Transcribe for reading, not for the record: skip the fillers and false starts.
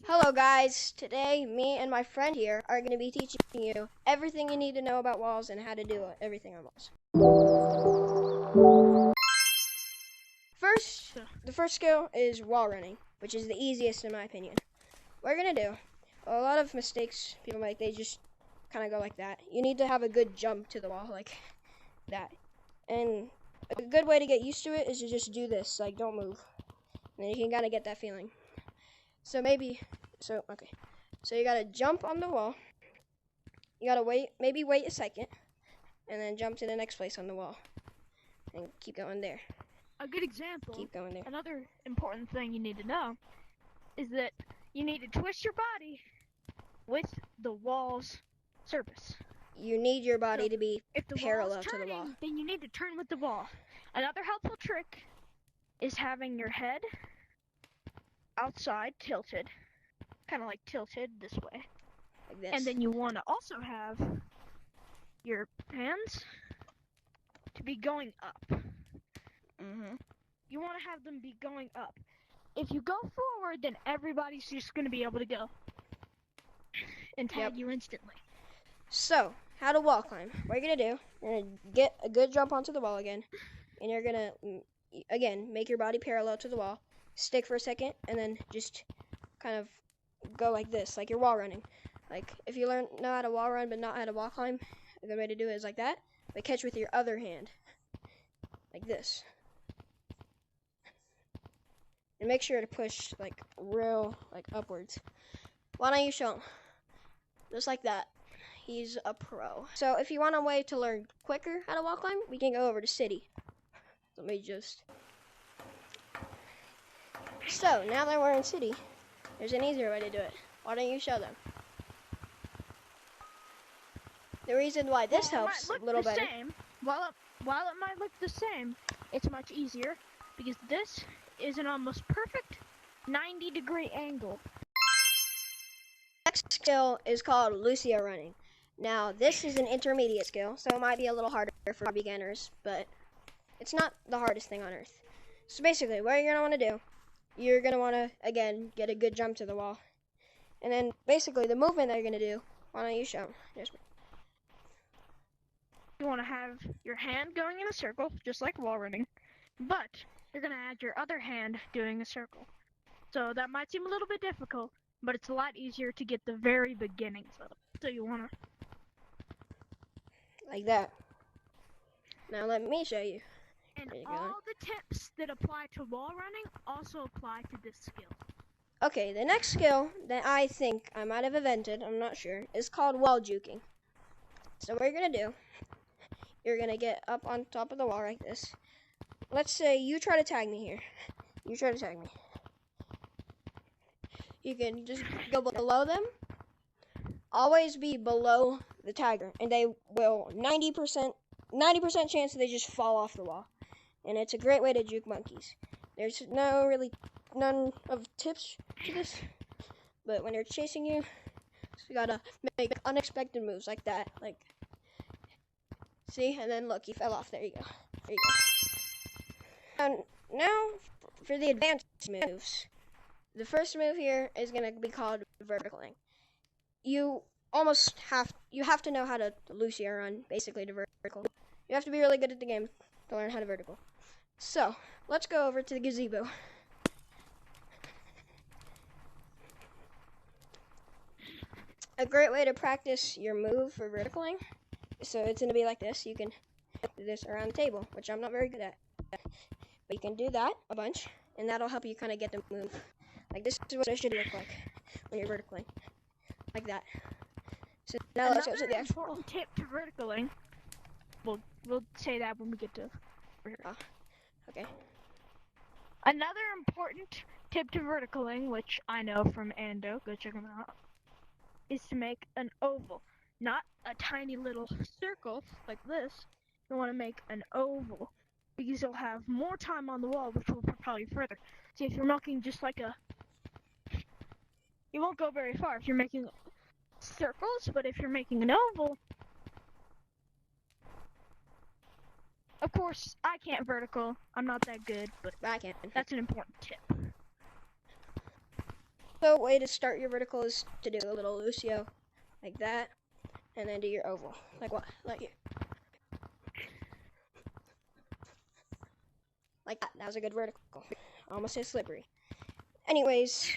Hello guys, today me and my friend here are going to be teaching you everything you need to know about walls and how to do everything on walls. The first skill is wall running, which is the easiest in my opinion. What you're going to do, a lot of mistakes people make, they just kind of go like that. You need to have a good jump to the wall like that. And a good way to get used to it is to just do this, like don't move. And then you can kind of get that feeling. So you gotta jump on the wall. You gotta wait a second, and then jump to the next place on the wall, and keep going there. A good example, Keep going there. Another important thing you need to know is that you need to twist your body with the wall's surface. You need your body to be if the parallel wall's turning, to the wall. Then you need to turn with the wall. Another helpful trick is having your head outside tilted, kind of like tilted this way. Like this. And then you want to also have your hands to be going up. You want to have them be going up. If you go forward, then everybody's just going to be able to go and tag you instantly. So, how to wall climb. What you're going to do, you're going to get a good jump onto the wall again, and you're going to, again, make your body parallel to the wall, stick for a second, and then just kind of go like this, like you're wall running. Like, if you know how to wall run but not how to wall climb, a good way to do it is like that, but catch with your other hand, like this. And make sure to push, like, upwards. Why don't you show him? Just like that. He's a pro. So, if you want a way to learn quicker how to wall climb, we can go over to City. Let me just... So, now that we're in City, there's an easier way to do it. Why don't you show them? The reason why this helps a little better. While it might look the same, it's much easier because this is an almost perfect 90-degree angle. Next skill is called Lucia running. Now, this is an intermediate skill, so it might be a little harder for beginners, but it's not the hardest thing on earth. So basically, what you're going to want to do, you're going to want to, again, get a good jump to the wall. And then, basically, the movement that you're going to do, why don't you show them? You want to have your hand going in a circle, just like wall running, but you're going to add your other hand doing a circle. So that might seem a little bit difficult, but it's a lot easier to get the very beginnings of it. So you want to... like that. Now let me show you. And all the tips that apply to wall running also apply to this skill. Okay, the next skill that I think I might have invented, I'm not sure, is called wall juking. So what you're going to do, you're going to get up on top of the wall like this. Let's say you try to tag me here. You try to tag me. You can just go below them. Always be below the tagger, and they will 90% chance that they just fall off the wall. And it's a great way to juke monkeys. There's none of tips to this, but when they're chasing you, you gotta make unexpected moves like that. Like, see, and then look, he fell off. There you go. There you go. And now for the advanced moves. The first move here is gonna be called verticaling. You have to know how to Lucia run, basically, to vertical. You have to be really good at the game to learn how to vertical. So, let's go over to the gazebo. A great way to practice your move for verticaling, so it's going to be like this. You can do this around the table, which I'm not very good at. But you can do that a bunch, and that'll help you kind of get the move. Like, this is what it should look like when you're verticaling. Like that. So now let's go to the actual important tip to verticaling. We'll say that when we get to... okay. Another important tip to verticaling, which I know from Ando, go check him out, is to make an oval. Not a tiny little circle like this. You want to make an oval, because you'll have more time on the wall, which will propel you further. See, if you're making just like a... You won't go very far if you're making circles, but if you're making an oval... Of course, I can't vertical. I'm not that good, but I can. That's an important tip. So, way to start your vertical is to do a little Lucio, like that, and then do your oval, like what? Like here. Like that. That was a good vertical. Almost as slippery. Anyways,